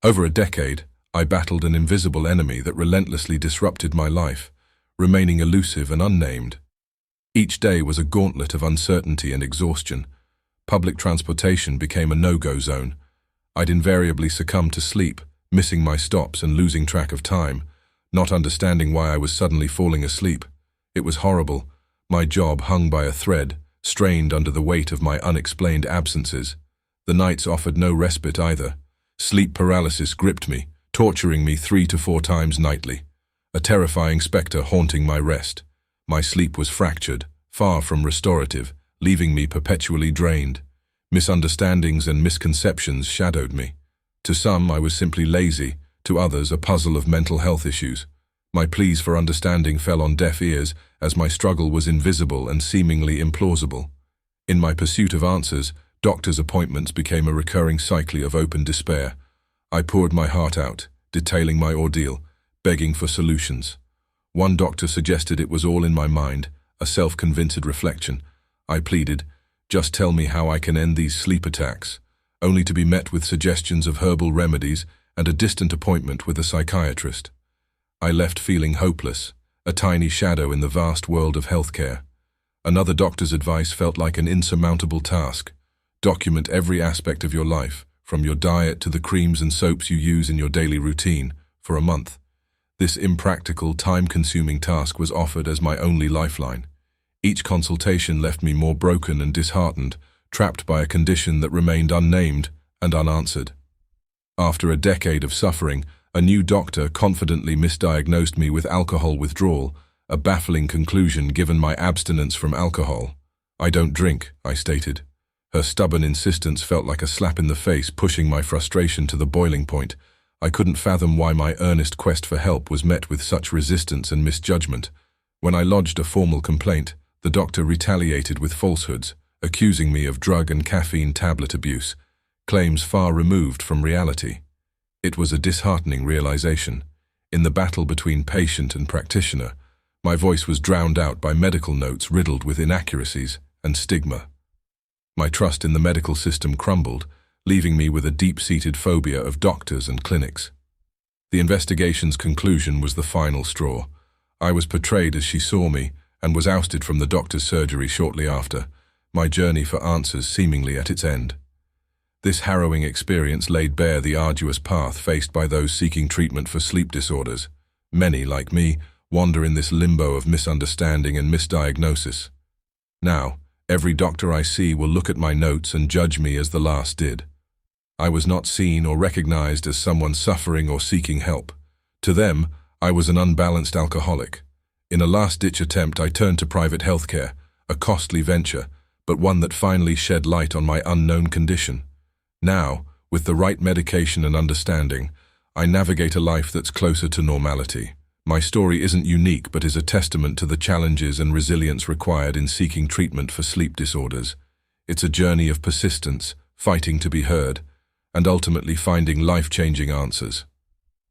Over a decade, I battled an invisible enemy that relentlessly disrupted my life, remaining elusive and unnamed. Each day was a gauntlet of uncertainty and exhaustion. Public transportation became a no-go zone. I'd invariably succumb to sleep, missing my stops and losing track of time, not understanding why I was suddenly falling asleep. It was horrible. My job hung by a thread, strained under the weight of my unexplained absences. The nights offered no respite either. Sleep paralysis gripped me, torturing me 3 to 4 times nightly, a terrifying spectre haunting my rest. My sleep was fractured, far from restorative, leaving me perpetually drained. Misunderstandings and misconceptions shadowed me. To some, I was simply lazy, to others, a puzzle of mental health issues. My pleas for understanding fell on deaf ears, as my struggle was invisible and seemingly implausible. In my pursuit of answers, doctor's appointments became a recurring cycle of open despair. I poured my heart out, detailing my ordeal, begging for solutions. One doctor suggested it was all in my mind, a self-convinced reflection. I pleaded, "Just tell me how I can end these sleep attacks," only to be met with suggestions of herbal remedies and a distant appointment with a psychiatrist. I left feeling hopeless, a tiny shadow in the vast world of healthcare. Another doctor's advice felt like an insurmountable task. Document every aspect of your life, from your diet to the creams and soaps you use in your daily routine, for a month. This impractical, time-consuming task was offered as my only lifeline. Each consultation left me more broken and disheartened, trapped by a condition that remained unnamed and unanswered. After a decade of suffering, a new doctor confidently misdiagnosed me with alcohol withdrawal, a baffling conclusion given my abstinence from alcohol. "I don't drink," I stated. Her stubborn insistence felt like a slap in the face, pushing my frustration to the boiling point. I couldn't fathom why my earnest quest for help was met with such resistance and misjudgment. When I lodged a formal complaint, the doctor retaliated with falsehoods, accusing me of drug and caffeine tablet abuse, claims far removed from reality. It was a disheartening realization. In the battle between patient and practitioner, my voice was drowned out by medical notes riddled with inaccuracies and stigma. My trust in the medical system crumbled, leaving me with a deep-seated phobia of doctors and clinics. The investigation's conclusion was the final straw. I was portrayed as she saw me and was ousted from the doctor's surgery shortly after, my journey for answers seemingly at its end. This harrowing experience laid bare the arduous path faced by those seeking treatment for sleep disorders. Many, like me, wander in this limbo of misunderstanding and misdiagnosis. Now, every doctor I see will look at my notes and judge me as the last did. I was not seen or recognized as someone suffering or seeking help. To them, I was an unbalanced alcoholic. In a last-ditch attempt, I turned to private healthcare, a costly venture, but one that finally shed light on my unknown condition. Now, with the right medication and understanding, I navigate a life that's closer to normality. My story isn't unique, but is a testament to the challenges and resilience required in seeking treatment for sleep disorders. It's a journey of persistence, fighting to be heard, and ultimately finding life-changing answers.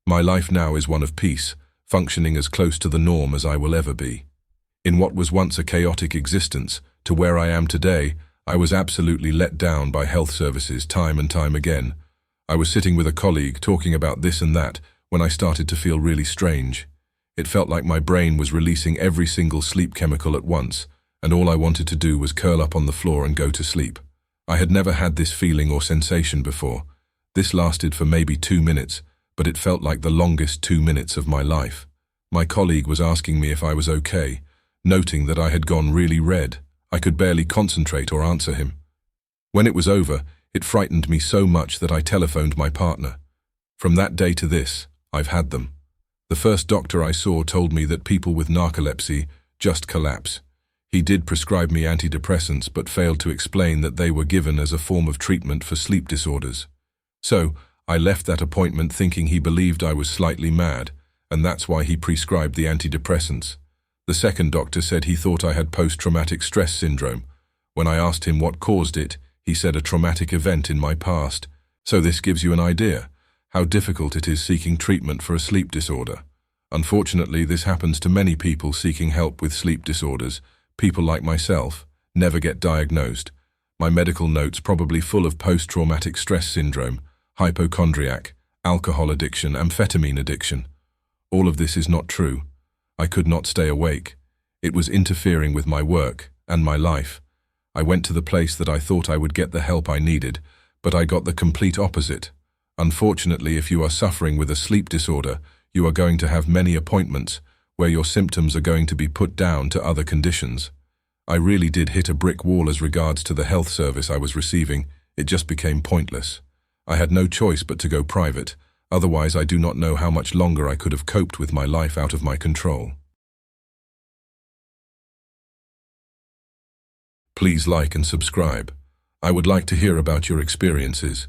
My life now is one of peace, functioning as close to the norm as I will ever be. In what was once a chaotic existence, to where I am today, I was absolutely let down by health services time and time again. I was sitting with a colleague talking about this and that when I started to feel really strange. It felt like my brain was releasing every single sleep chemical at once, and all I wanted to do was curl up on the floor and go to sleep. I had never had this feeling or sensation before. This lasted for maybe 2 minutes, but it felt like the longest 2 minutes of my life. My colleague was asking me if I was okay, noting that I had gone really red. I could barely concentrate or answer him. When it was over, it frightened me so much that I telephoned my partner. From that day to this, I've had them. The first doctor I saw told me that people with narcolepsy just collapse. He did prescribe me antidepressants, but failed to explain that they were given as a form of treatment for sleep disorders. So, I left that appointment thinking he believed I was slightly mad, and that's why he prescribed the antidepressants. The second doctor said he thought I had post-traumatic stress syndrome. When I asked him what caused it, he said a traumatic event in my past. So this gives you an idea how difficult it is seeking treatment for a sleep disorder. Unfortunately, this happens to many people seeking help with sleep disorders. People like myself never get diagnosed. My medical notes probably full of post-traumatic stress syndrome, hypochondriac, alcohol addiction, amphetamine addiction. All of this is not true. I could not stay awake. It was interfering with my work and my life. I went to the place that I thought I would get the help I needed, but I got the complete opposite. Unfortunately, if you are suffering with a sleep disorder, you are going to have many appointments where your symptoms are going to be put down to other conditions. I really did hit a brick wall as regards to the health service I was receiving. It just became pointless. I had no choice but to go private. Otherwise, I do not know how much longer I could have coped with my life out of my control. Please like and subscribe. I would like to hear about your experiences.